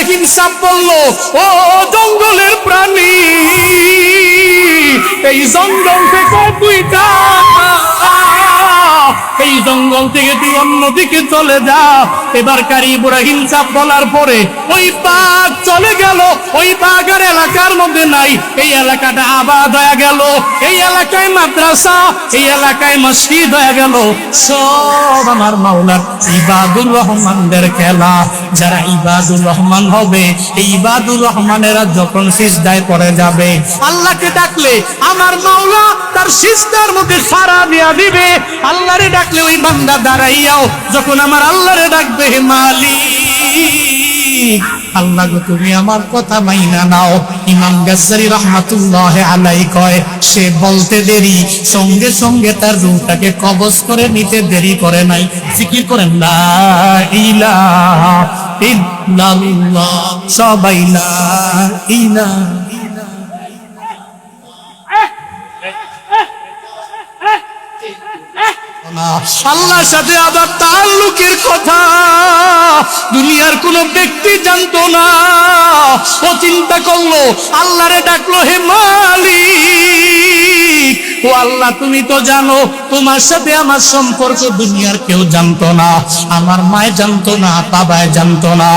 ইব্রাহিম সাহেব বলল, ও জঙ্গলের প্রাণী, এই জঙ্গল থেকে তুই যা, এই জঙ্গল থেকে তুই অন্যদিকে চলে যা। এবারকার ইব্রাহিম সাহেব বলার পরে ওই বাঘ চলে গেল, ওই বাঘ আর এলাকার মধ্যে নাই। এই এলাকাটা আবাদ হয়ে গেল, এই এলাকায় মাদ্রাসা, এই এলাকায় মসজিদ হয়ে গেল। সব আমার মাওলার ইবাদুর রহমানদের খেলা। যারা ইবাদুর রহমান হবে, এই ইবাদুর রহমানেরা যখন সিজদায় পড়ে যাবে, আল্লাহকে ডাকলে আমার মাওলা তার সিজদার মধ্যে সাড়া দিয়া দিবে। আল্লাহরে ডাকলে ওই বান্দা দাঁড়াইয়াও যখন আমার আল্লাহরে ডাকবে, হে মালিক, আল্লাহ গো তুমি আমার কথা মাইনা নাও। ইমাম গাজ্জালী রাহমাতুল্লাহি আলাইহি কয়, সে বলতে দেরি, সঙ্গে সঙ্গে তার রূহটাকে কবজ করে নিতে দেরি করে নাই। জিকির করেন লা ইলাহা ইল্লাল্লাহ, সবাই লা ইলাহা। আল্লাহর সাথে আবার তাআল্লুকের কথা দুনিয়ার কোন ব্যক্তি জানতো না। ও চিন্তা করলো, আল্লাহরে ডাকলো, হে মালিক, ও আল্লাহ তুমি তো জানো তোমার সাথে আমার সম্পর্ক দুনিয়ার কেউ জানতো না, আমার মায় জানতো না, বাবায় জানতো না।